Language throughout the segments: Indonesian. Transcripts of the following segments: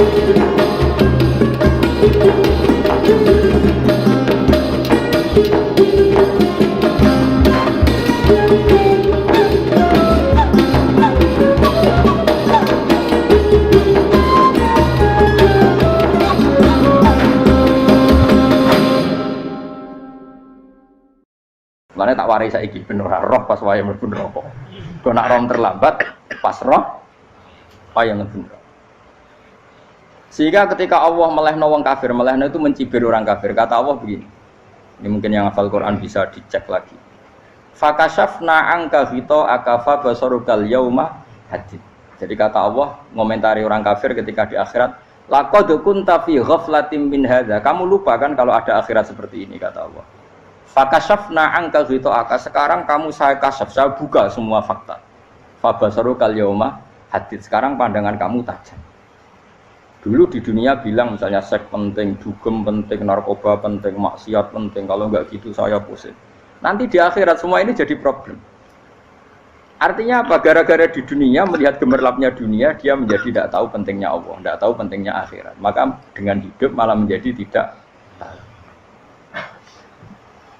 Makanya tak warai saiki ben ora roh pas wayahe mlebu neraka. Kok nak rom terlambat pas roh wayahe mlebu neraka. Sehingga ketika Allah melehno wong kafir, melehno itu mencibir orang kafir. Kata Allah begini. Ini mungkin yang hafal Quran bisa dicek lagi. Fakashafna anka ghita'aka fa basarukal yauma hadid. Jadi kata Allah ngomentari orang kafir ketika di akhirat, laqad kunta fi ghaflatin min hadza. Kamu lupa kan kalau ada akhirat seperti ini kata Allah. Fakashafna anka ghita'aka, sekarang kamu saya kasaf, saya buka semua fakta. Fa basarukal yauma hadid. Sekarang pandangan kamu tajam. Dulu di dunia bilang misalnya seks penting, dugem penting, narkoba penting, maksiat penting. Kalau enggak gitu saya pusing. Nanti di akhirat semua ini jadi problem. Artinya apa? Gara-gara di dunia melihat gemerlapnya dunia, dia menjadi tidak tahu pentingnya Allah, tidak tahu pentingnya akhirat. Maka dengan hidup malah menjadi tidak tahu.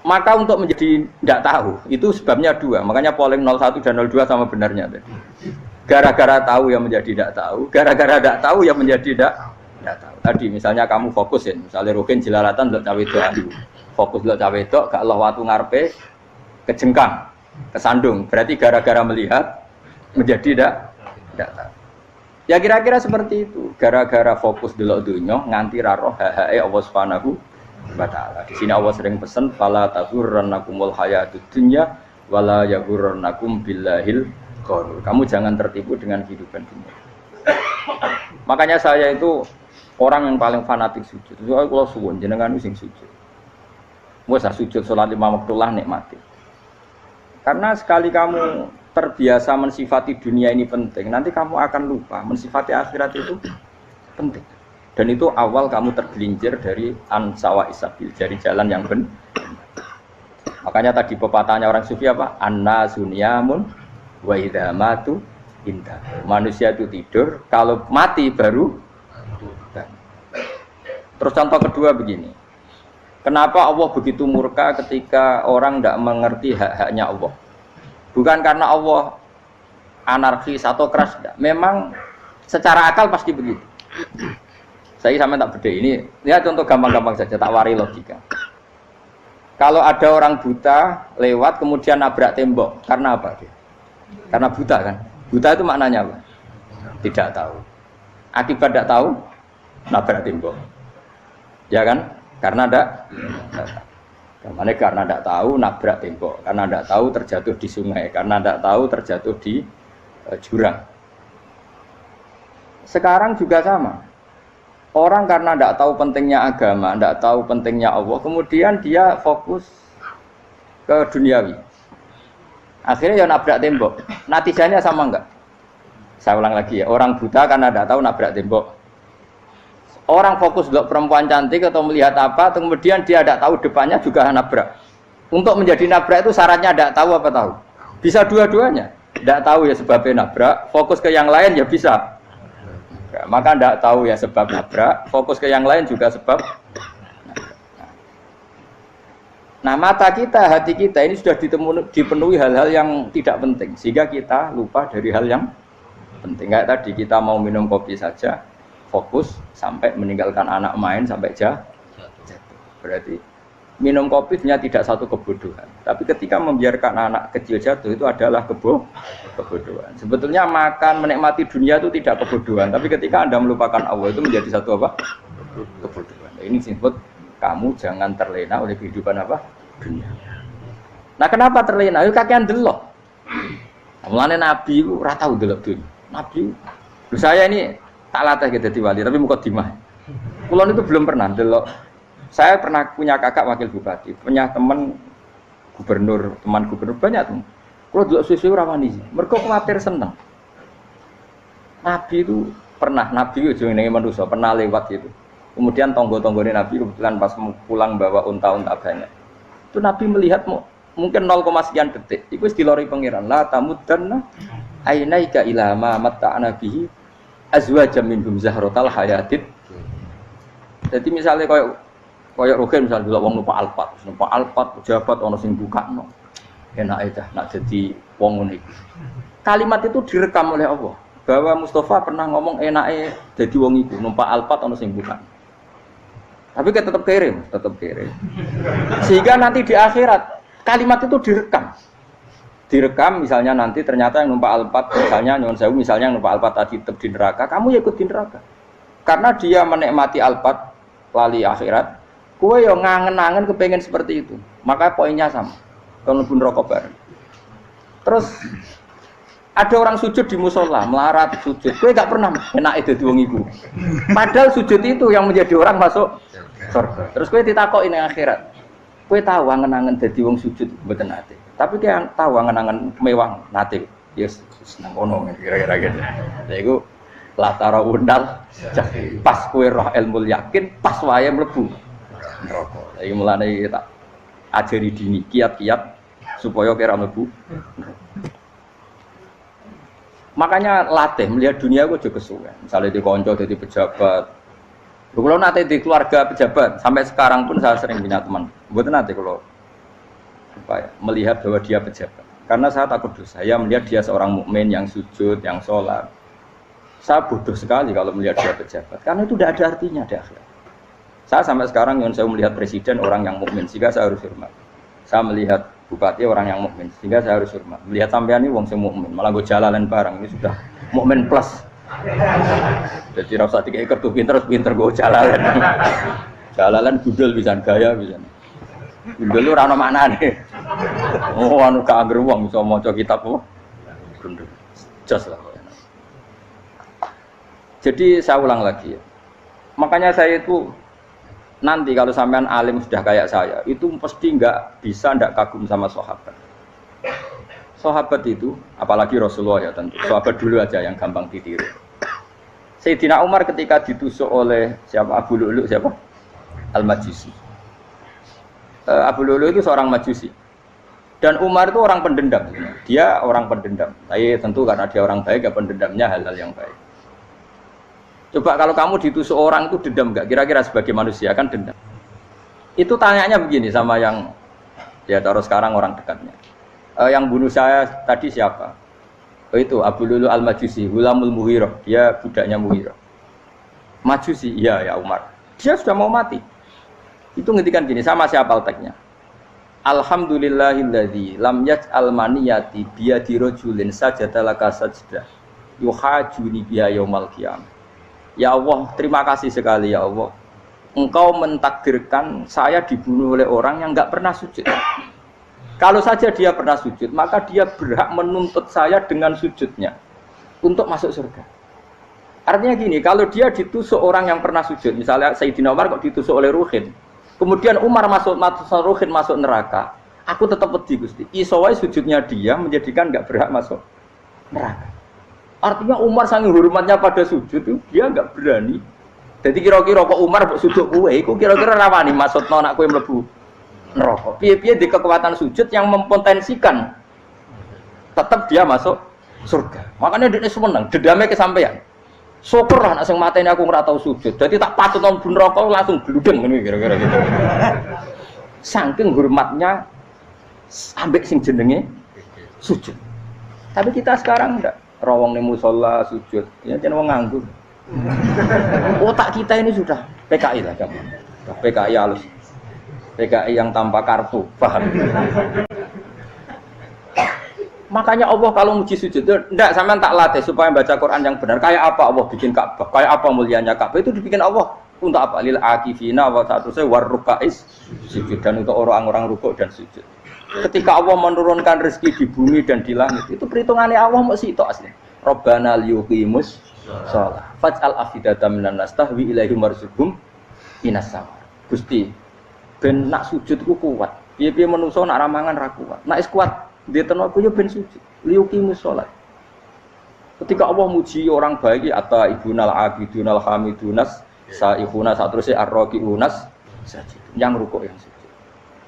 Maka untuk menjadi tidak tahu itu sebabnya dua. Makanya polling 01 dan 02 sama benarnya tadi. Gara-gara tahu yang menjadi tidak tahu, gara-gara tidak tahu yang menjadi tidak tahu. Tadi misalnya kamu fokusin, misalnya Rukin jelalatan untuk cawe itu, fokus untuk cawe itu, gak Allah waktu ngarepe kejengkang, kesandung. Berarti gara-gara melihat menjadi tidak tahu. Ya kira-kira seperti itu. Gara-gara fokus delok dunya nganti ra roh hae Allah Subhanahu wa taala. Di sini Allah sering pesan fala taghurrannakumul hayatud dunya wala yaghurrannakum billahil ghurur. Kamu jangan tertipu dengan kehidupan dunia. Makanya saya itu orang yang paling fanatik sujud. Soale kula suwun jenengan sing sujud. Wes sujud salat 5 waktu lah nikmati. Karena sekali kamu terbiasa mensifati dunia ini penting, nanti kamu akan lupa mensifati akhirat itu penting. Dan itu awal kamu tergelincir dari ansawa isabil, dari jalan yang benar. Makanya tadi pepatahnya orang sufi apa? An-nasunyamun wa idza matu indah. Manusia itu tidur, kalau mati baru bangun. Terus contoh kedua begini. Kenapa Allah begitu murka ketika orang tidak mengerti hak-haknya Allah? Bukan karena Allah anarkis atau keras, tidak. Memang secara akal pasti begitu. Saya sampai tak beda ini. Ya contoh gampang-gampang saja, tak wari logika. Kalau ada orang buta lewat kemudian nabrak tembok, karena apa dia? Karena buta kan? Buta itu maknanya apa? Tidak tahu. Akibat tidak tahu, nabrak tembok. Ya kan? Karena tidak karena tidak tahu nabrak tembok, karena tidak tahu terjatuh di sungai, karena tidak tahu terjatuh di jurang. Sekarang juga sama. Orang karena tidak tahu pentingnya agama, tidak tahu pentingnya Allah, kemudian dia fokus ke duniawi. Akhirnya ya nabrak tembok. Natijanya sama enggak? Saya ulang lagi ya, orang buta karena tidak tahu nabrak tembok. Orang fokus untuk perempuan cantik atau melihat apa, kemudian dia tidak tahu depannya juga nabrak. Untuk menjadi nabrak itu syaratnya tidak tahu apa tahu? Bisa dua-duanya. Tidak tahu ya sebabnya nabrak, fokus ke yang lain ya bisa. Ya, maka tidak tahu ya sebab nabrak, fokus ke yang lain juga sebab nabrak. Nah mata kita, hati kita ini sudah dipenuhi hal-hal yang tidak penting, sehingga kita lupa dari hal yang penting. Kayak tadi kita mau minum kopi saja, fokus sampai meninggalkan anak main sampai jatuh. Berarti minum kopi sebenarnya tidak satu kebodohan, tapi ketika membiarkan anak kecil jatuh itu adalah kebodohan. Sebetulnya makan menikmati dunia itu tidak kebodohan, tapi ketika Anda melupakan Allah itu menjadi satu apa? Kebodohan. Ini disebut kamu jangan terlena oleh kehidupan apa? Dunia. Nah kenapa terlena? Itu kakean delok. Mulane Nabi itu ora tau delok dunia. Nabi, saya ini tak latih gitu di wali, tapi mukadimah. Kulon itu belum pernah delok. Saya pernah punya kakak wakil bupati, punya teman gubernur banyak tuh. Kalau delok susu ora wani, mergo kuwatir seneng. Nabi itu pernah, Nabi itu jenenge manusia, pernah lewat gitu. Kemudian tonggo-tonggone Nabi kebetulan pas pulang bawa unta-unta banyak. Itu Nabi melihat mungkin 0, sekian detik. Itu dilori pangeran, la tamuddanna ainaika ila ma matta'na bihi azwajam minhum zahratal hayatid. Jadi misalnya koyo Rogen misalnya dulu wong numpak Alphard pejabat ana sing bukakno. Enak aja nak jadi wong ngono iku. Kalimat itu direkam oleh Allah bahwa Mustafa pernah ngomong enake dadi wong iku numpak Alphard ana sing bukakno. Tapi kan tetap kirim. Sehingga nanti di akhirat kalimat itu direkam misalnya nanti ternyata yang numpak Alphard misalnya nyuwun sewu misalnya yang numpak Alphard tadi tetap di neraka, kamu ya ikut di neraka. Karena dia menikmati Alphard lali akhirat, kowe yo ngangen-angen kepengen seperti itu. Maka poinnya sama. Kalau mlebu neraka bareng. Terus ada orang sujud di musola, melarat sujud. Kowe gak pernah enake dadi wong iku. Padahal sujud itu yang menjadi orang masuk surga. Terus kowe ditakoki ning akhirat. Kowe tahu angen-angen dadi wong sujud mboten nate. Tapi kowe tahu angen-angen mewah nate. Yes, seneng ngono kira-kira gitu. Lha iku latara undal pas kowe roh ilmu yakin pas wae mlebu neraka. Iki mulane tak ajari dini kiat-kiat supaya kira mlebu. Makanya latih melihat dunia kok juga kesuwen. Misalnya di konco jadi pejabat. Kalau nanti di keluarga pejabat sampai sekarang pun saya sering punya teman. Buat nanti kalau melihat bahwa dia pejabat. Karena saya takut dosa. Saya melihat dia seorang mukmin yang sujud, yang sholat. Saya bodoh sekali kalau melihat dia pejabat. Karena itu tidak ada artinya di akhirat. Saya sampai sekarang yang saya melihat presiden orang yang mukmin, sehingga saya harus hormat. Saya melihat bupati orang yang mukmin, sehingga saya harus hormat. Melihat sampean ini wong sing mukmin, malah gue jalalan barang ini sudah mukmin plus. Jadi rasa tiga kartu pinter gue jalalan. Jalalan gudel bisa gaya bisa. Gudel lu rano mana nih? Oh anu gak angger wong bisa maca kitab apa? Gundul. Jos lah. Jadi saya ulang lagi ya. Makanya saya itu nanti kalau sampean alim sudah kayak saya, itu pasti nggak kagum sama sahabat. Sahabat itu, apalagi Rasulullah ya tentu. Sahabat dulu aja yang gampang ditiru. Sayyidina Umar ketika ditusuk oleh siapa Abu Lu'lu siapa? Al-Majusi. Abu Lu'lu itu seorang Majusi. Dan Umar itu orang pendendam. Dia orang pendendam. Tapi tentu karena dia orang baik, ya pendendamnya hal-hal yang baik. Coba kalau kamu ditusuk orang itu dendam enggak? Kira-kira sebagai manusia kan dendam. Itu tanyanya begini sama yang ya taruh sekarang orang dekatnya. Yang bunuh saya tadi siapa? Oh itu Abu Lu'lu Al-Majusi, Hulamul Mughirah. Dia budaknya Mughirah. Majusi, iya ya Umar. Dia sudah mau mati. Itu ngendikan gini, sama siapa teksnya? Alhamdulillahilladzi lam yaj'al maniyati biyadi rajulin sajadalaka sajdah yuhajuni biya yaumal qiyamah. Ya Allah, terima kasih sekali ya Allah. Engkau mentakdirkan saya dibunuh oleh orang yang enggak pernah sujud. Kalau saja dia pernah sujud, maka dia berhak menuntut saya dengan sujudnya untuk masuk surga. Artinya gini, kalau dia ditusuk orang yang pernah sujud, misalnya Sayyidina Umar kok ditusuk oleh Ruhin, kemudian Umar masuk Ruhin masuk neraka, aku tetap pedih Gusti. Isowai sujudnya dia menjadikan enggak berhak masuk neraka. Artinya Umar saking hormatnya pada sujud itu dia enggak berani. Jadi kira-kira kok Umar sujud kowe iku kira-kira rawani maksudno anak kowe mlebu neraka. Piye-piye di kekuatan sujud yang mempotensikan tetap dia masuk surga. Makanya dia seneng, dendamnya kesampaian. Syukur lah nek sing mateni aku ora tau sujud. Jadi tak patut nang neraka langsung bludeng ngene kira-kira gitu. Saking hormatnya ambek sing jenenge sujud. Tapi kita sekarang enggak. Rawong ning musala sujud, ya jeneng wong nganggur. Otak kita ini sudah PKI lah kamu. PKI halus. PKI yang tanpa kartu, paham? Makanya Allah kalau muji sujud, enggak sampean tak latih supaya baca Quran yang benar. Kayak apa Allah bikin Ka'bah? Kayak apa mulianya Ka'bah? Itu dibikin Allah untuk apa? Lil akifina wa ta'tusai warrukais sujud, dan untuk orang-orang rukuk dan sujud. Ketika Allah menurunkan rezeki di bumi dan di langit, itu perhitungannya Allah masih itu asli. Rabbana liyuqimus shalah faj'al afidatan minan nas tahwi ilaihim warzuqhum minas sama. Gusti, ben nak sujud ku kuat. Piye-piye menungso nak ramangan ra kuat. Nak is kuat diteno aku yo ben sujud. Liyuqimus shalah. Ketika Allah muji orang baik atau ibunal abidunal hamidunas saihuna satruse arraqiunas yang rukuk yang sujud.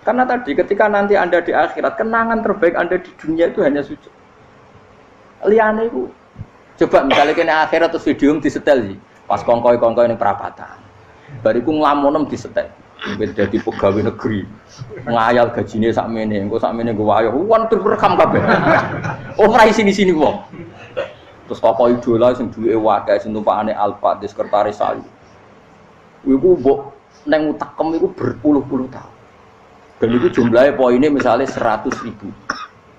Karena tadi ketika nanti Anda di akhirat, kenangan terbaik Anda di dunia itu hanya sujud. Liyane itu. Coba misalnya kene akhirat terus video disetel sih. Pas kongkoi-kongkoi ning perapatan. Bariku nglamunem disetel. Beda di pegawai negeri. Ngayal gajine sakmene, engko sakmene nggo wayo. Wan direkam kabeh. Oh ora sini-sini wong. Terus tokoh idola sing duwe wadah sing tumpakane Alfa di sekretaris saya. Iku mbok neng utakem iku berpuluh-puluh tahun. Dan itu jumlahnya poinnya misalnya 100.000.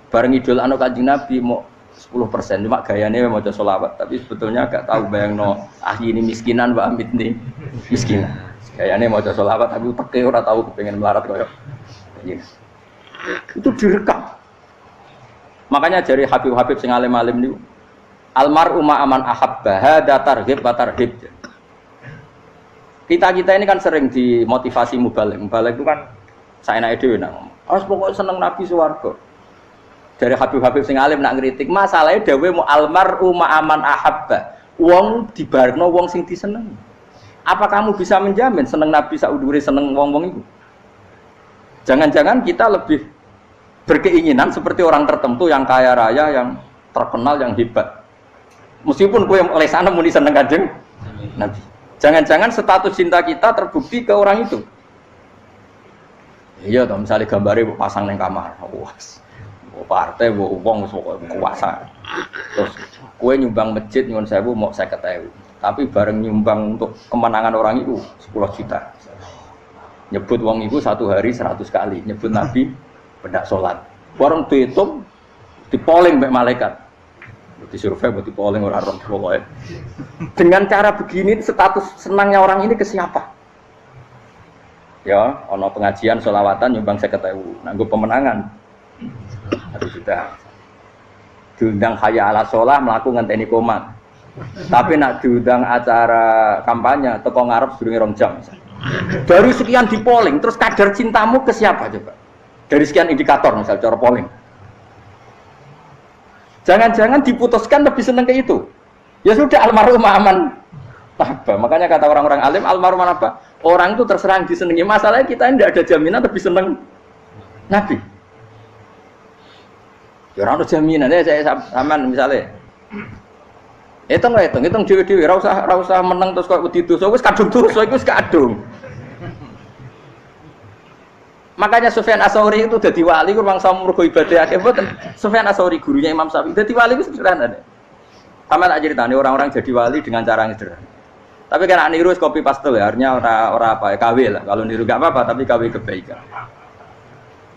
Bareng idol anu Kanjeng Nabi mau 10%, cuma gayanya mau maca sholawat, tapi sebetulnya agak tahu bayangno ini miskinan Mbak Amit nih miskinan. Gayanya mau maca sholawat tapi uteknya ora tahu kepengen melarat koyo ngene. Itu direkam. Makanya dari Habib-habib sing alim-alim niku almar'u ma'aman ahabba hada targhib wa tarhib. Kita ini kan sering dimotivasi mubaligh. Mubaligh itu kan saenake dhewe nang. Harus pokoknya seneng Nabi swarga. Dari Habib-habib sing alim nak ngritik, masalahnya dhewe mu almar'u ma'aman ahabba. Wong dibarno wong sing disenengi. Apa kamu bisa menjamin seneng Nabi saudure seneng wong-wong itu? Jangan-jangan kita lebih berkeinginan seperti orang tertentu yang kaya raya, yang terkenal, yang hebat. Meskipun kowe oleh sana muni seneng Kanjeng Nabi. Jangan-jangan status cinta kita terbukti ke orang itu. Iya toh, misalnya gambarnya pasang neng kamar. Wah, partai, wong kuasa. Terus kowe nyumbang masjid nyuwun sewu mau 50.000. Tapi bareng nyumbang untuk kemenangan orang itu 10 juta. Nyebut wong itu satu hari 100 kali. Nyebut Nabi pendak sholat. Bareng dihitung, dipoling mbek malaikat. Disurvei buat dipoling orang pokoknya. Dengan cara begini status senangnya orang ini ke siapa? Ya, ono pengajian sholawatan nyumbang 50.000. Nanggo pemenangan. Harus sudah. Diundang hayya ala sholah mlaku ngenteni komat. Tapi nak diundang acara kampanye teko ngarep sedurunge 2 jam. Dari sekian di polling, terus kadar cintamu ke siapa coba? Dari sekian indikator misal cara polling. Jangan-jangan diputuskan lebih seneng ke itu. Ya sudah almarhum aman. Apa? Makanya kata orang-orang alim almarhum apa? Orang itu terserah disenangi. Masalahnya kita tidak ada jaminan lebih seneng Nabi. Ya orang ada jaminan. Ya saya saman misalnya. Hitung dewi-dewi. Ra usah menang terus kok wedi dosa. Wis kadung dosa iku wis kadung. Makanya Sufyan Ats-Tsauri itu dadi wali ku mangsa mergo ibadah akeh mboten. Sufyan Ats-Tsauri gurunya Imam Syafi'i dadi wali ku sederhana. Sama tak ceritane orang-orang jadi wali dengan cara yang sederhana. Tapi kan niru copy paste ya, artinya ora apa ya KW lah. Kalau niru enggak apa-apa tapi KW kebaikan.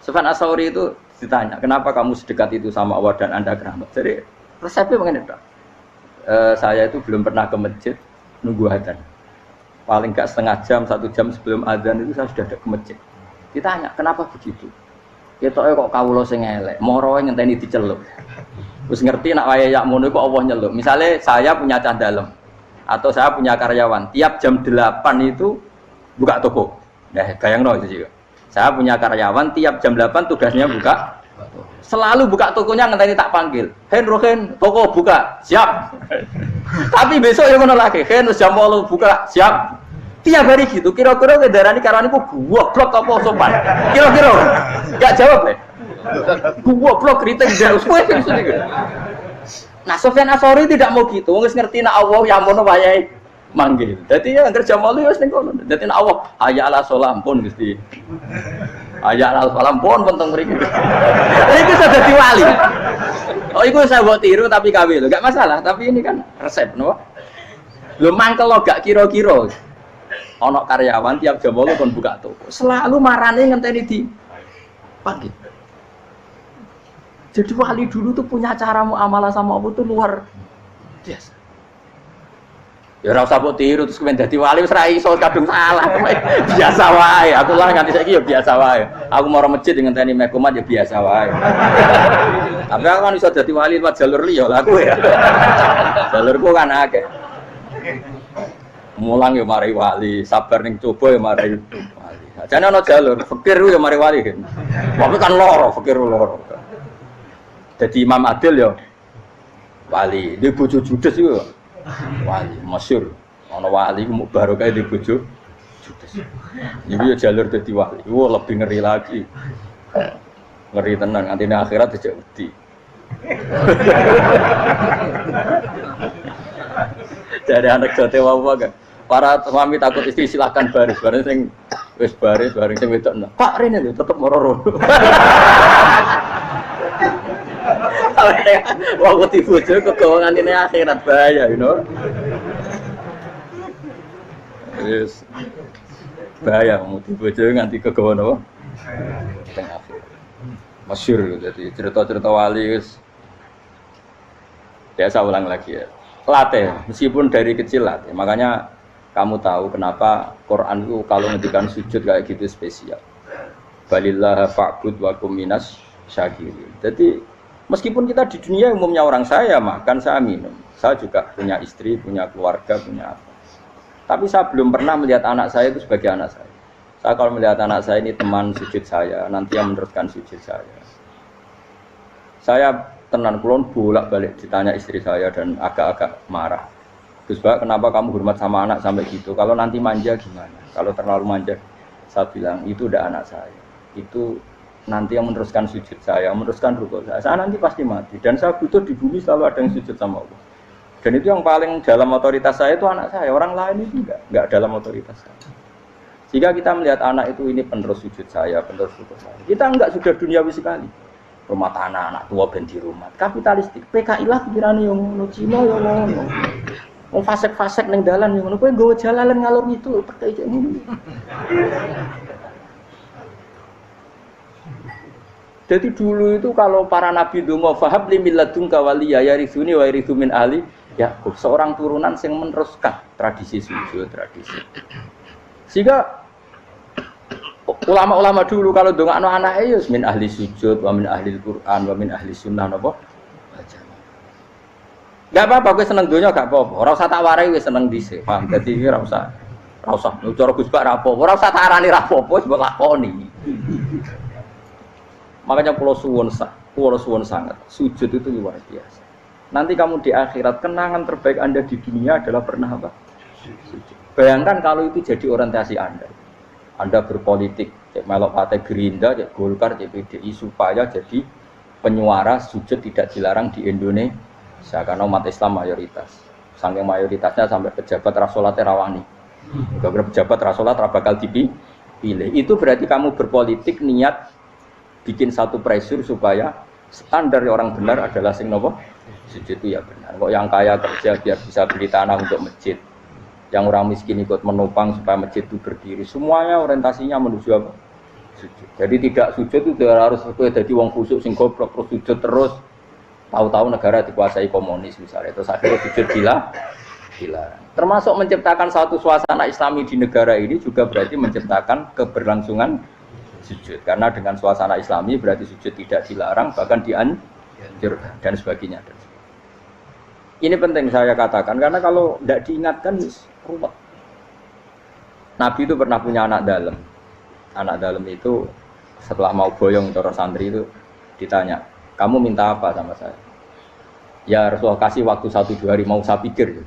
Sufyan Ats-Tsauri itu ditanya, "Kenapa kamu sedekat itu sama Allah dan Anda keramat?" Jadi resepnya begini, Pak. Saya itu belum pernah ke masjid nunggu adzan. Paling enggak setengah jam, 1 jam sebelum adzan itu saya sudah ada ke masjid. Ditanya, kenapa begitu? Ketoke kok kawula sing elek, moroe ngenteni diceluk. Wis ngerti nek wayahe yak ngono kok Allah nyeluk. Misale saya punya cah dalem atau saya punya karyawan, tiap jam 8 itu buka toko. Nah, bayangno itu juga. Saya punya karyawan tiap jam 8 tugasnya buka. Selalu buka tokonya ngenteni tak panggil. Hen, toko buka. Siap. Tapi besok ya ngono lagi. Hen jam 8 buka. Siap. Tiap hari gitu, kira-kira kendaraan karyawan itu goblok apa sopan? Kira-kira enggak jawab deh. Goblok kritik jauh semua gitu. Nah, Sufyan Ats-Tsauri tidak mau gitu. Wong wis ngerti nek Allah ya mono wayahe manggil. Dadi ya anggere jam 8 wis ning kono. Dadi nek Allah hayya ala shalah pun Gusti. Hayya ala shalah pun teng mriki. Iku sudah dadi wali. Oh, iku saya buat tiru tapi KW lho, enggak masalah, tapi ini kan resep no. Lho mangkel lo gak kira-kira. Ono karyawan tiap jam 8 kon buka toko. Selalu marane ngenteni di pagi. Jadi wali dulu tuh punya cara muamalah sama Allah tuh luar biasa. Ya ora usah mbok tiru terus kemen dadi wali wis ra iso kadung salah. Biasa wae. Aku lah nganti saiki ya biasa wae. Aku mau masjid ngenteni mekumat ya biasa wae. Tapi aku kan iso dadi wali lewat jalur liya lah aku ya. Jalurku kan akeh. Mulang ya mari wali, sabar ning coba ya mari wali. Jane ana jalur, fikir ya mari wali kan. Wae kan loro, fikir loro. Dadi Imam Adil ya wali, di bojo judes iku wali, masyhur. Ana wali ku barokah di bojo judes. Iku ya jalur dadi wali. Lebih ngeri lagi. Ngeri tenan, nganti akhirat dijak wedi. Dari anak jote apa gak? Para suami takut istri silahkan baris sing wis baris sing wedok. Pak rene lho tetep mororo. Wong wedi bojo kegawa ngantine akhirat bahaya, you know. Wis bahaya mudi bojo nganti kegawa napa? Teng akhirat. Masyhur jadi cerita-cerita wali wis. Ya saya ulang lagi ya. Latih, meskipun dari kecil latih. Makanya kamu tahu kenapa Quran itu kalau ngendikan sujud kayak gitu spesial. Balillah fa'bud wa kum minas syakirin. Jadi meskipun kita di dunia umumnya orang saya makan, saya minum. Saya juga punya istri, punya keluarga, punya apa. Tapi saya belum pernah melihat anak saya itu sebagai anak saya. Saya kalau melihat anak saya ini teman sujud saya, nanti yang meneruskan sujud saya. Saya tenan kulon bolak-balik ditanya istri saya dan agak-agak marah. Gus Bak, kenapa kamu hormat sama anak sampai gitu? Kalau nanti manja gimana? Kalau terlalu manja, saya bilang itu udah anak saya. Itu nanti yang meneruskan sujud saya, meneruskan rukuk saya. Saya nanti pasti mati dan saya butuh di bumi selalu ada yang sujud sama Allah. Dan itu yang paling dalam otoritas saya itu anak saya. Orang lain itu enggak dalam otoritas saya. Jika kita melihat anak itu ini penerus sujud saya, penerus rukuk saya. Kita enggak sudah duniawi sekali. Rumah tanah anak tua ben di rumah. Kapitalistik. PKI lah pikirannya yang ngono, Cina yang ngono. Mau fasek-fasek neng dalan yang ngono, kowe nggawa jalalan ngalor itu pakai cek ngono. Jadi dulu itu kalau para nabi donga fahab li milladunka waliya yarithuni wa yarithu min ahli Yakub, seorang turunan yang meneruskan tradisi sujud, tradisi. Sehingga ulama-ulama dulu kalau dongakno anake ya min ahli sujud, wa min ahli Al-Qur'an, wa min ahli sunnah napa? Enggak apa-apa kowe seneng donya gak apa-apa. Ora usah tak warai wis seneng dhisik. Paham? Dadi iki ora usah. Cara Gus Bak ra apa-apa. Ora usah tak arani ra apa-apa wis mbok lakoni. Makanya kula suwun sangat. Sujud itu luar biasa. Nanti kamu di akhirat kenangan terbaik Anda di dunia adalah pernah apa? Sujud. Bayangkan kalau itu jadi orientasi Anda. Anda berpolitik, cek melok partai Gerindra, cek Golkar, cek PDI supaya jadi penyuara sujud tidak dilarang di Indonesia karena umat Islam mayoritas. Saking mayoritasnya sampai pejabat rasolat rawani. Kalau pejabat rasolat bakal dipilih. Itu berarti kamu berpolitik niat bikin satu pressure supaya standar orang benar adalah sing nopo sujud itu ya benar. Kok yang kaya kerja biar bisa beli tanah untuk masjid. Yang orang miskin ikut menopang supaya masjid itu berdiri. Semuanya orientasinya menuju apa? Sujud. Jadi tidak sujud itu harus jadi wong khusuk sing goblok terus sujud terus. Tahu-tahu negara dikuasai komunis misalnya. Terus akhirnya sujud dilarang. Termasuk menciptakan satu suasana Islami di negara ini juga berarti menciptakan keberlangsungan sujud. Karena dengan suasana Islami berarti sujud tidak dilarang bahkan dianjurkan dan sebagainya. Ini penting saya katakan karena kalau tidak diingatkan ruwet. Nabi itu pernah punya anak dalam. Anak dalam itu setelah mau boyong cara santri itu ditanya, kamu minta apa sama saya? Ya Rasulullah kasih waktu 1-2 hari mau saya pikir.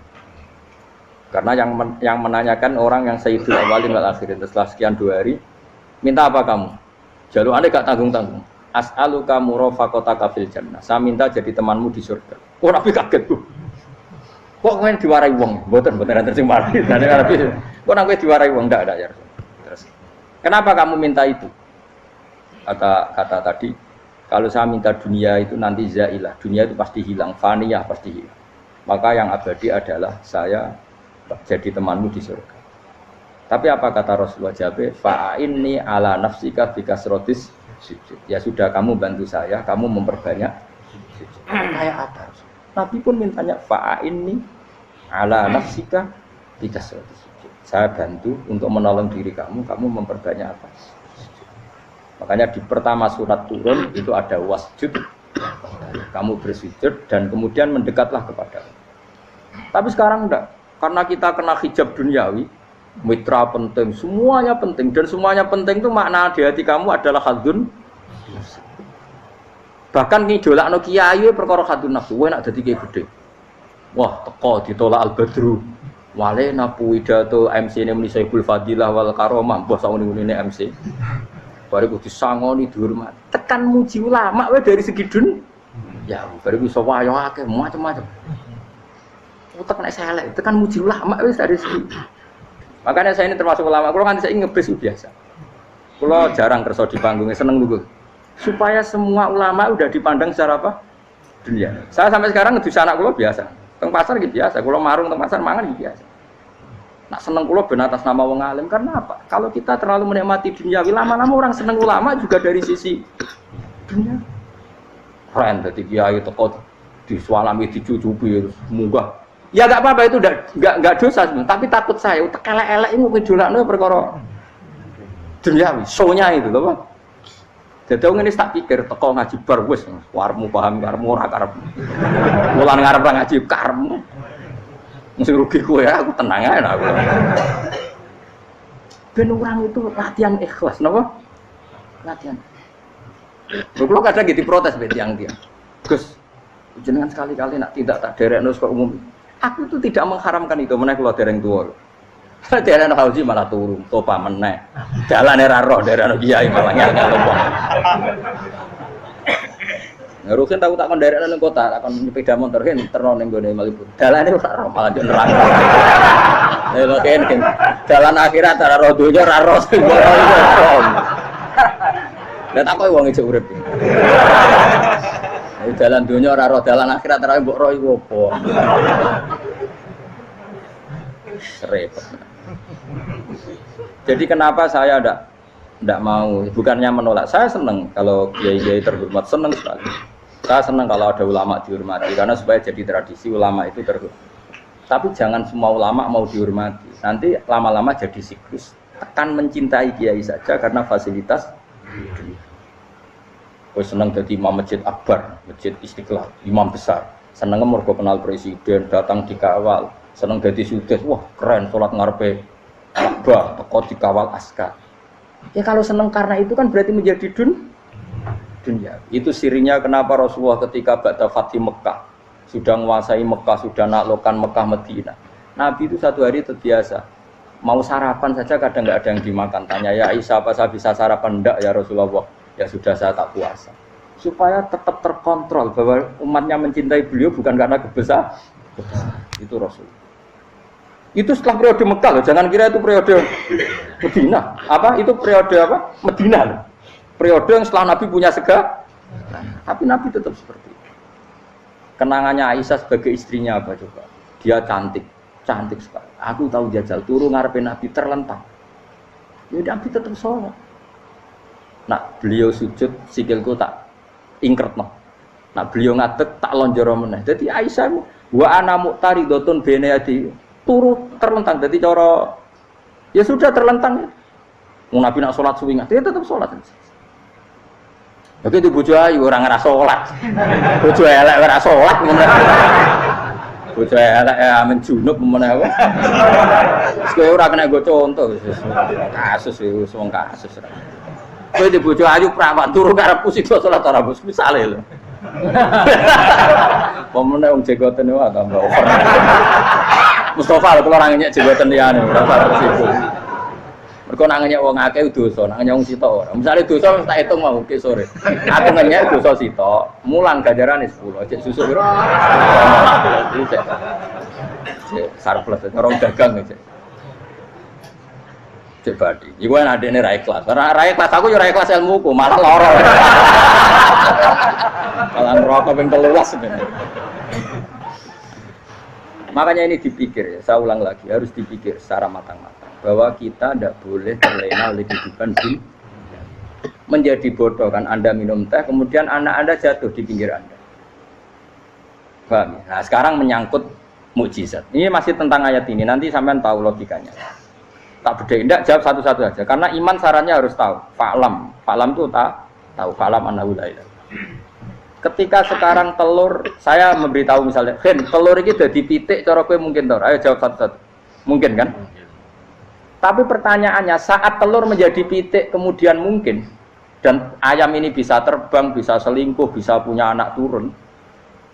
Karena yang menanyakan orang yang sayyidul awalin wal akhirin setelah sekian 2 hari, minta apa kamu? Jalur Anda gak tanggung-tanggung. As'aluka murafaqataka fil jannah. Saya minta jadi temanmu di surga. Oh Nabi kaget tuh. Kok kalian diwarai wong? Mboten nanti sing mari. Kok nang kowe diwarai wong ndak ya. Terus. Kenapa kamu minta itu? Kata tadi, kalau saya minta dunia itu nanti zailah. Dunia itu pasti hilang, faniyah pasti hilang. Maka yang abadi adalah saya jadi temanmu di surga. Tapi apa kata Rasulullah Jabe? Fa'inni ala nafsika bikasrotis sujud. Ya sudah kamu bantu saya, kamu memperbanyak sujud. Kayak apa? Nabi pun mintanya fa'inni ala nafsika bikasrotis sujud. Saya bantu untuk menolong diri kamu memperbanyak apa? Sujud. Makanya di pertama surat turun itu ada wasjud. Kamu bersujud dan kemudian mendekatlah kepada Allah. Tapi sekarang enggak. Karena kita kena hijab duniawi, mitra penting, semuanya penting dan semuanya penting itu makna di hati kamu adalah hadzun. Bahkan ngidolakno kiai perkara hadzun nafsu, kowe nak dadi kiai gedhe. Wah, teko ditolak Al-Badru. Wale napu pidato MC ne muni Saiful Fadilah wal Karomah, mbah sauni-unine MC. Bare kudu disangoni dihormat. Tekan muji ulama wae dari segi Ya, baru bisa wayo akeh macam-macam. Utek nek selek, itu kan muji ulama wis dari sini. Makanya saya ini termasuk ulama, kalau kan saya ngebris biasa. Kalau jarang kerso di panggungnya, seneng dulu. Supaya semua ulama udah dipandang secara apa? Dunia. Saya sampai sekarang ngedus anak kulo biasa. Teng pasar gitu biasa, kulo marung teng pasar mangan gitu biasa. Nak seneng kulo ben atas nama wong alim karena apa? Kalau kita terlalu menikmati dunia, lama-lama orang seneng ulama juga dari sisi dunia. Keren dadi kiai teko disualami dicucupi munggah. Ya enggak apa-apa itu enggak dosa sebenarnya, tapi takut saya utek elek-elek ini ngedolakno perkara duniawi, show-nya itu loh, Pak. Jadi orang ini tak pikir teko ngaji bar wis warmu paham karmu ora karep. Mulan ngarep ngaji karmu. Mesti rugi kowe ya, aku tenang ae aku. Ben orang itu latihan ikhlas, napa? Latihan. Kalau kadang gitu protes be tiang-tiang. Gus, jenengan sekali-kali nak tidak tak derekno kok umum. Aku itu tidak mengharamkan itu, meneh kula dereng tuwa. Dereng haji malah turun, topa meneh. Dalane ra roh dereng kiai malah ngel-ngel wong. Ngurusin tahu tak kon derekno ning kota, tak kon sepeda motor hen terno ning gone Malibu. Dalane ora roh malah yo neraka. Lha ken dalan akhirat ora roh donya ora roh. Lah tak kowe wong ijo urip. Dalan dunia ora roh, dalan akhirat ora mbok roh iku apa. Repot. Jadi kenapa saya ndak mau, bukannya menolak. Saya senang kalau kiai-kiai terhormat, senang sekali. Saya senang kalau ada ulama dihormati karena supaya jadi tradisi ulama itu terhormat. Tapi jangan semua ulama mau dihormati. Nanti lama-lama jadi siklus. Tekan mencintai kiai saja karena fasilitas. Gue seneng jadi imam masjid akbar, masjid Istiqlal, imam besar. Seneng mergo kenal presiden, datang dikawal. Seneng jadi sudes, wah keren, sholat ngarepe Ka'bah, teko dikawal askar. Ya kalau seneng karena itu kan berarti menjadi dunia. Itu sirinya kenapa Rasulullah ketika ba'da Fathi Mekah sudah menguasai Mekah, sudah naklukkan Mekah Madinah. Nabi itu satu hari terbiasa. Mau sarapan saja kadang nggak ada yang dimakan. Tanya ya Aisyah, apa saya bisa sarapan? Enggak ya Rasulullah. Ya sudah saya tak puasa. Supaya tetap terkontrol bahwa umatnya mencintai beliau bukan karena kebesaran. Itu Rasul. Itu setelah periode Mekah loh. Jangan kira itu periode Medina. Apa? Itu periode apa? Medina loh. Periode yang setelah Nabi punya segala. Tapi Nabi tetap seperti itu. Kenangannya Aisyah sebagai istrinya apa coba? Dia cantik. Cantik sekali. Aku tahu jajal turu ngarepin Nabi terlentang. Ya Nabi tetap sholat. Nak beliau sujud sikilku tak ingkretno. Nak beliau ngadeg tak lonjoro meneh. Jadi Aisyah wa ana muqtaridotun bene adi turu terlentang. Jadi cara ya sudah terlentang. Wong Nabi nak salat suwi dia tetap salat. Oke di bojo ayu ora ngrasa salat. Bojo elek ora salat meneh. Bojo elek amen junub meneh wae. Wis kowe ora kena go contoh kasus wis wong kasus. Kowe di bojo ayu prawan turu karepku sida salat ora bos misale lho. Pemene wong jegoten wae tambah over. Mustofa lho kula ora ngenyek jegoten liyane ora parah situ. Mergo nak ngenyek wong akeh dosa, nak ngenyek wong sitok ora. Misale dosa tak hitung mau ke sore. Aku ngenyek dosa sitok, mulang ganjarane 10. Cek susu piro? Cek surplus orang dagang cek. Cek badi. Iku kan adene ra ikhlas. Ora ikhlas aku yo ora ikhlas ilmuku, malah lara. Malah ngerokok ping 13 sebenarnya. Makanya ini dipikir ya, saya ulang lagi, harus dipikir secara matang-matang bahwa kita tidak boleh terlena oleh kehidupan dunia. Menjadi bodoh kan Anda minum teh, kemudian anak Anda jatuh di pinggir Anda. Paham? Nah sekarang menyangkut mukjizat. Ini masih tentang ayat ini, nanti sampean tahu logikanya. Tak bedain, tidak jawab satu-satu aja. Karena iman sarannya harus tahu. Fa'lam itu tahu. Fa'lam annahu la ilaha. Ketika sekarang telur, saya memberitahu misalnya, Hen, telur ini udah dipitik, cara kowe mungkin tor. Ayo jawab satu-satu. Mungkin kan? Tapi pertanyaannya, saat telur menjadi pitik kemudian mungkin, dan ayam ini bisa terbang, bisa selingkuh, bisa punya anak turun,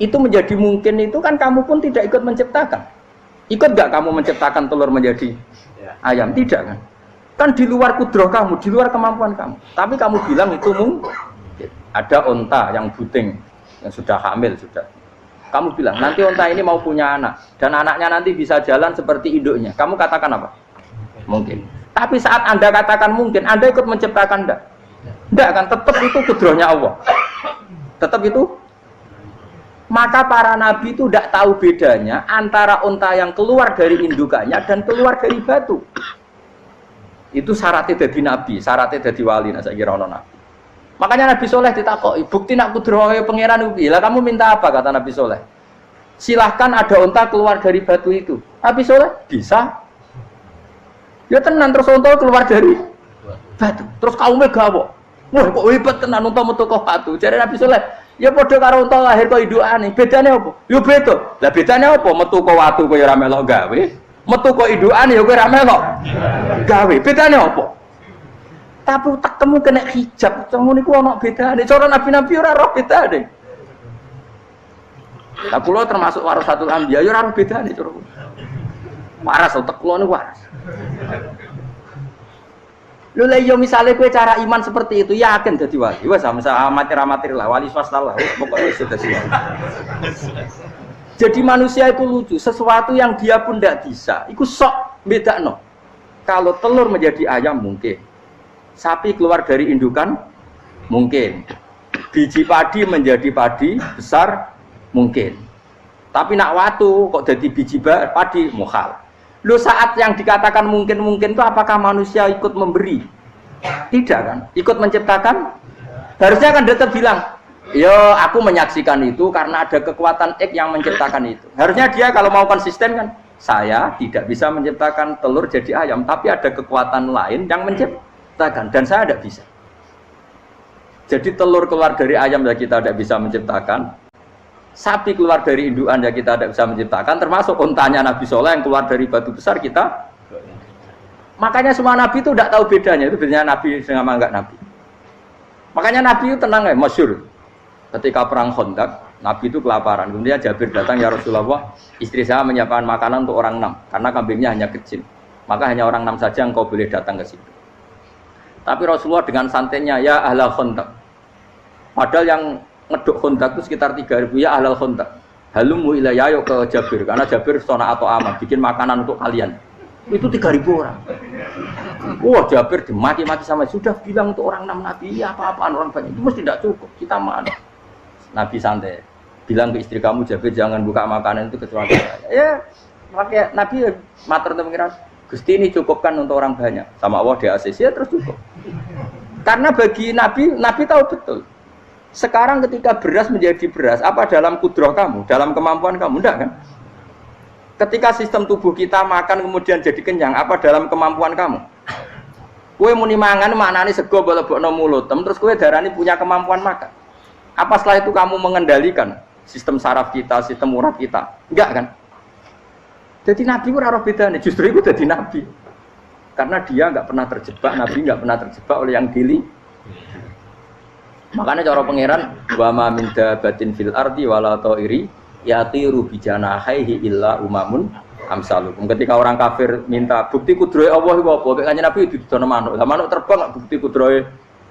itu menjadi mungkin itu kan kamu pun tidak ikut menciptakan. Ikut gak kamu menciptakan telur menjadi ayam? Tidak kan? Kan di luar kudrah kamu, di luar kemampuan kamu. Tapi kamu bilang itu mungkin. Ada onta yang buting, yang sudah hamil sudah. Kamu bilang nanti unta ini mau punya anak dan anaknya nanti bisa jalan seperti induknya. Kamu katakan apa? Mungkin. Tapi saat Anda katakan mungkin, Anda ikut menciptakan enggak? Enggak kan? Tetap itu kudrohnya Allah. Tetap itu. Maka para nabi itu tidak tahu bedanya antara unta yang keluar dari indukannya dan keluar dari batu. Itu syaratnya jadi nabi, syaratnya jadi wali. Nah, saya kira ono nabi. Makanya Nabi Soleh ditakoki, bukti nak kudrohe pangeran ubi. Lah kamu minta apa kata Nabi Soleh? Silahkan ada unta keluar dari batu itu. Nabi Soleh bisa. Ya tenan terus unta keluar dari batu. Terus kaumnya gawo. Wah kok hebat tenan unta metu kok batu. Jare Nabi Soleh, ya padha karo unta lahir kok indukane. Bedane apa? Ya beda. Lah bedane apa? Metu kok watu kok ya ora melok gawe. Metu kok indukane ya kowe ora melok gawe. Bedane apa? Tapi utekmu kena hijab, cuma niku ana bedane. Cara nabi-nabi ora roh bedane. Lah kula termasuk warasatul anbiya ya ora roh bedane cara. Waras utek kula niku waras. Lho lha yo misale kowe cara iman seperti itu yakin dadi wali. Wes sama amatir-amatir lah wali swasta lah. Pokoke wis dadi wali. Jadi manusia itu lucu, sesuatu yang dia pun tidak bisa. Iku sok bedakno. Kalau telur menjadi ayam mungkin. Sapi keluar dari indukan mungkin, biji padi menjadi padi besar mungkin, tapi nak watu kok jadi biji padi mukhal. Lu saat yang dikatakan mungkin itu apakah manusia ikut memberi? Tidak kan? Ikut menciptakan? Harusnya kan dia bilang, yo aku menyaksikan itu karena ada kekuatan X yang menciptakan itu. Harusnya dia kalau mau konsisten kan, saya tidak bisa menciptakan telur jadi ayam, tapi ada kekuatan lain yang menciptakan. Dan saya tidak bisa. Jadi telur keluar dari ayam ya kita tidak bisa menciptakan. Sapi keluar dari indukan ya kita tidak bisa menciptakan. Termasuk untanya Nabi Soleh yang keluar dari batu besar kita. Makanya semua Nabi itu tidak tahu bedanya. Itu bedanya Nabi sama enggak Nabi. Makanya Nabi itu tenang ya, masyhur. Ketika perang Khandaq, Nabi itu kelaparan. Kemudian Jabir datang, ya Rasulullah, istri saya menyiapkan makanan untuk orang 6. Karena kambingnya hanya kecil. Maka hanya orang 6 saja yang kau boleh datang ke situ. Tapi Rasulullah dengan santainya, ya ahlal Khandaq. Padahal yang ngeduk Khandaq itu sekitar 3.000, ya ahlal Khandaq. Halumu ilayya yuk ke Jabir, karena Jabir sona atau aman, bikin makanan untuk kalian. Itu 3.000 orang. Wah Jabir dimaki-maki sama, sudah bilang untuk orang 6 Nabi, ya apa-apaan orang banyak, itu mesti tidak cukup, kita mana. Nabi santai, bilang ke istri kamu Jabir jangan buka makanan itu kecuali saya. Ya, makanya Nabi matur untuk pengiran. Gusti ini cukupkan untuk orang banyak. Sama Allah di ACC ya terus cukup. Karena bagi Nabi, Nabi tahu betul. Sekarang ketika beras menjadi beras, apa dalam kudroh kamu? Dalam kemampuan kamu? Enggak kan? Ketika sistem tubuh kita makan kemudian jadi kenyang, apa dalam kemampuan kamu? Kue muni mangan maknane sego bolebokno mulut, terus kue darani punya kemampuan makan. Apa setelah itu kamu mengendalikan sistem saraf kita, sistem urat kita? Enggak kan? Jadi Nabi itu ora bedane, justru itu jadi Nabi. Karena dia enggak pernah terjebak, Nabi enggak pernah terjebak oleh yang dili. Makanya cara pangeran wa ma min dabatin fil ardi wala ta'iri yatiru bi janahihi illa umamun amsalukum. Ketika orang kafir minta bukti kudrohe Allah iku apa? Kanjeng Nabi didono manuk. Lah manuk terbang bukti kudrohe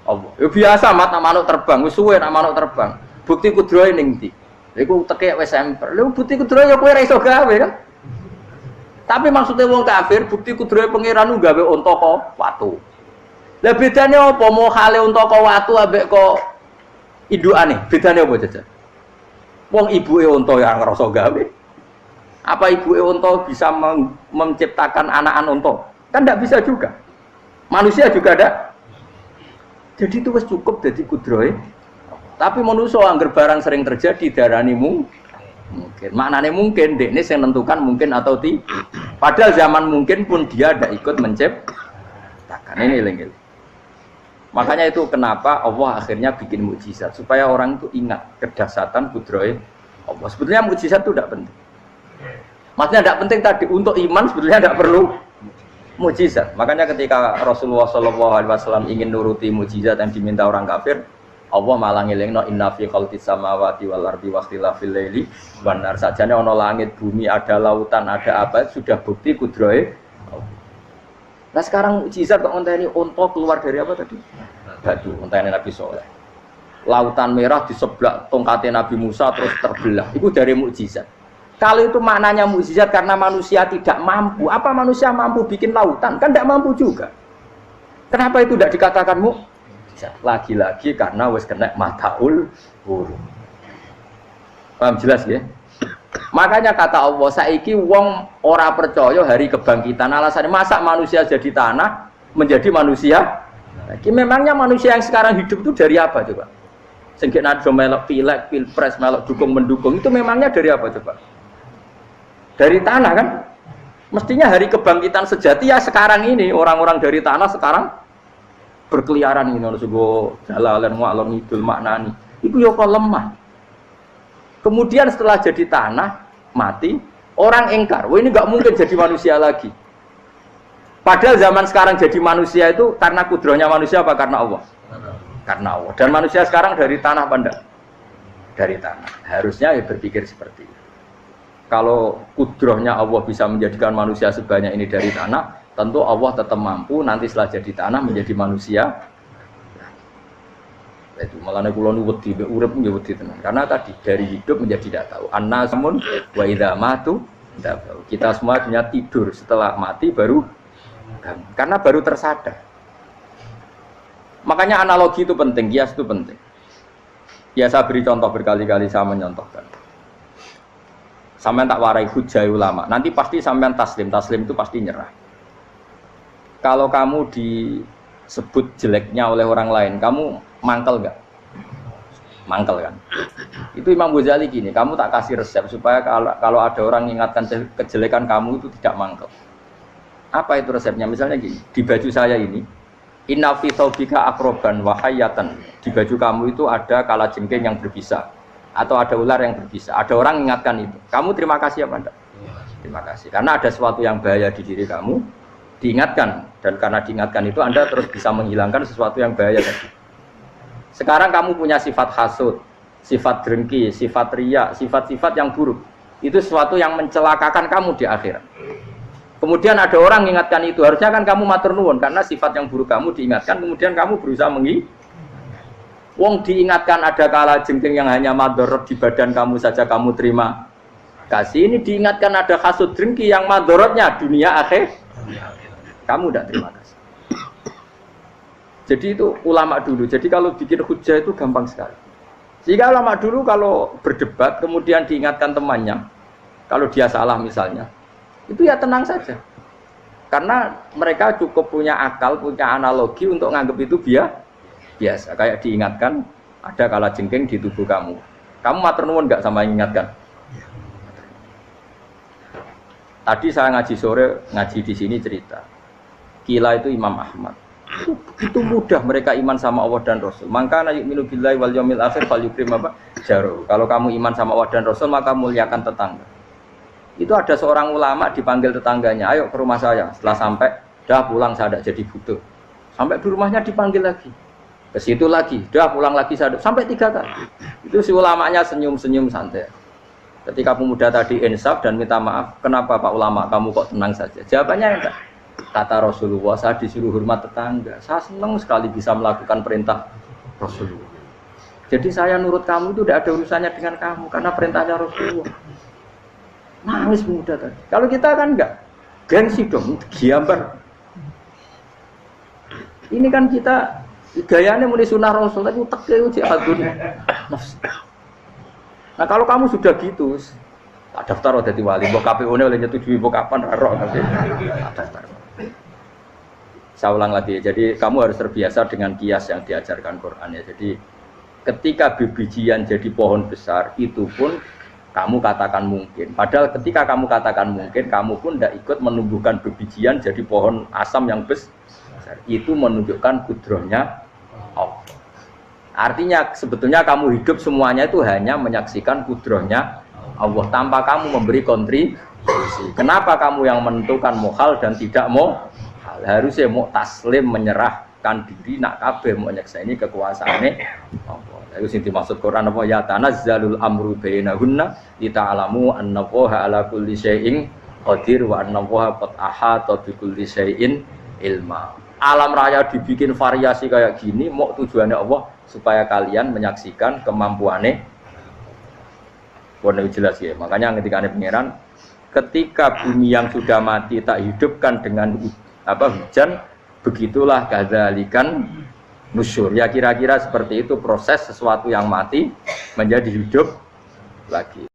Allah. Ya biasa mat manuk terbang, wis suwe nak manuk terbang. Bukti kudrohe ning ndi? Iku tekek wis emper. Lha bukti kudrohe ya kowe ora iso gawe kan? Tapi maksudnya wong kafir bukti kudrohe pangeran ku gawe unta kok watu. Lah bedane apa mau hale unta kok watu ambek kok indukane? Bedane apa jajan? Wong ibuke unta yang ngrasa gawe. Apa ibuke unta bisa menciptakan anakan unta? Kan tidak bisa juga. Manusia juga ada. Jadi itu wis cukup dadi kudrohe. Tapi manusia angger barang sering terjadi darani mungkin. Maknanya mungkin, dekne sing nentukan mungkin atau tidak. Padahal zaman mungkin pun dia ada ikut menciptakan. Ini lenggel. Makanya itu kenapa Allah akhirnya bikin mukjizat supaya orang itu ingat kedahsyatan kudrohe Allah. Sebetulnya mukjizat itu tidak penting. Maksudnya tidak penting tadi untuk iman sebetulnya tidak perlu mukjizat. Makanya ketika Rasulullah SAW ingin nuruti mukjizat yang diminta orang kafir, Allah malah ngelingno inna fi khalqis samawati wal ardi wakhtilafil laili wan nar. Sajane ana langit, bumi, ada lautan, ada apa sudah bukti kudrohe. Nah sekarang mukjizat kok ngenteni unta keluar dari apa tadi? Batu, ngenteni Nabi Soleh. lautan merah di sebelah tongkatnya Nabi Musa terus terbelah. Itu dari mukjizat. Kalau itu maknanya mukjizat karena manusia tidak mampu, apa manusia mampu bikin lautan? Kan tidak mampu juga. Kenapa itu tidak dikatakan mukjizat? Lagi-lagi karena wis kena mataul huruf. Paham jelas ya? Makanya kata Allah, saiki wong ora percaya hari kebangkitan. Alasannya masa manusia jadi tanah menjadi manusia? Memangnya manusia yang sekarang hidup itu dari apa coba? Sehingga nado melok pilek, pilpres, melok dukung mendukung itu memangnya dari apa coba? Dari tanah kan? Mestinya hari kebangkitan sejati ya sekarang ini orang-orang dari tanah sekarang berkeliaran ini harus go jalalan ngalor ngidul maknani. Itu yo kok lemah. Kemudian setelah jadi tanah mati orang engkar, wah ini nggak mungkin jadi manusia lagi. Padahal zaman sekarang jadi manusia itu karena kudrohnya manusia apa karena Allah? Karena Allah. Dan manusia sekarang dari tanah apa enggak? Dari tanah. Harusnya ya berpikir seperti itu. Kalau kudrohnya Allah bisa menjadikan manusia sebanyak ini dari tanah, tentu Allah tetap mampu nanti setelah jadi tanah menjadi manusia. Itu malah kula nu wedi urip nggih wedi tenan. Karena tadi dari hidup menjadi tidak tahu. Annasun wa idza matu tidak tahu. Kita semua punya tidur setelah mati baru karena baru tersadar. Makanya analogi itu penting, kias itu penting. Ya saya beri contoh berkali-kali saya menyontohkan. Sampean tak warai hujah ulama. Nanti pasti sampean taslim itu pasti nyerah. Kalau kamu disebut jeleknya oleh orang lain, kamu mangkel enggak? Mangkel kan? Itu Imam Ghazali gini, kamu tak kasih resep supaya kalau ada orang mengingatkan kejelekan kamu itu tidak mangkel. Apa itu resepnya? Misalnya gini, di baju saya ini inna fi thawbika akroban wa hayatan. Di baju kamu itu ada kalajengking yang berbisa atau ada ular yang berbisa. Ada orang mengingatkan itu. Kamu terima kasih apa enggak? Terima kasih. Karena ada sesuatu yang bahaya di diri kamu, diingatkan, dan karena diingatkan itu Anda terus bisa menghilangkan sesuatu yang bahaya tadi. Sekarang kamu punya sifat hasud, sifat dengki, sifat riya, sifat-sifat yang buruk. Itu sesuatu yang mencelakakan kamu di akhirat. Kemudian ada orang mengingatkan itu, harusnya kan kamu matur nuwun karena sifat yang buruk kamu diingatkan, kemudian kamu berusaha wong diingatkan ada kala jengking yang hanya madorot di badan kamu saja kamu terima kasih. Ini diingatkan ada hasud dengki yang madorotnya dunia akhir, kamu tidak terima kasih. Jadi itu ulama dulu. Jadi kalau bikin hujah itu gampang sekali. Jika ulama dulu kalau berdebat kemudian diingatkan temannya, kalau dia salah misalnya, itu ya tenang saja. Karena mereka cukup punya akal, punya analogi untuk nganggap itu biasa. Kayak diingatkan ada kalajengking di tubuh kamu. Kamu matur nuwun enggak sama ingatkan? Tadi saya ngaji sore, ngaji di sini cerita. Kila itu Imam Ahmad. Itu mudah mereka iman sama Allah dan Rasul. Maka yu'minu billahi wal yaumil akhir falyukrim apa? Jaru. Kalau kamu iman sama Allah dan Rasul maka muliakan tetangga. Itu ada seorang ulama dipanggil tetangganya, ayo ke rumah saya. Setelah sampai, dah pulang saya tidak jadi butuh. Sampai di rumahnya dipanggil lagi, ke situ lagi, dah pulang lagi saya sampai 3 kali. Itu si ulamanya senyum-senyum santai. Ketika pemuda tadi insaf dan minta maaf, kenapa Pak Ulama kamu kok tenang saja? Jawabannya enggak. Kata Rasulullah, saya disuruh hormat tetangga. Saya senang sekali bisa melakukan perintah Rasulullah. Jadi saya nurut kamu itu tidak ada urusannya dengan kamu karena perintahnya Rasulullah. Nangis muda tadi. Kalau kita kan enggak, gengsi dong, giambar. Ini kan kita gayanya mulai sunnah Rasul, tapi utek itu jihadun nafs. Nah kalau kamu sudah gitu, tak daftar jadi wali, mbok KPU-ne oleh nyetujui mbok kapan roh nanti. Tak daftar. Saya ulang lagi, jadi kamu harus terbiasa dengan kias yang diajarkan Quran ya. Jadi ketika bibijian jadi pohon besar, itu pun kamu katakan mungkin. Padahal ketika kamu katakan mungkin, kamu pun tidak ikut menumbuhkan bebijian jadi pohon asam yang besar. Itu menunjukkan kudrohnya Allah. Artinya sebetulnya kamu hidup semuanya itu hanya menyaksikan kudrohnya Allah tanpa kamu memberi kontribusi. Kenapa kamu yang menentukan mohal dan tidak mohal? Harusnya mau taslim menyerahkan diri nak kabeh mau nyakseni kekuasaane Allah. Itu sing dimaksud Quran apa ya tanazzalul amru bainahunna lita'lamu annallaha ala kulli syai'in qadir wa annallaha qad ahata bi kulli syai'in ilma. alam raya dibikin variasi kayak gini, mau tujuannya Allah supaya kalian menyaksikan kemampuannya. Warna jelas ya. Makanya ketika ada pangeran, ketika bumi yang sudah mati tak hidupkan dengan hujan, begitulah kadzalikan nusyur. Ya kira-kira seperti itu proses sesuatu yang mati menjadi hidup lagi.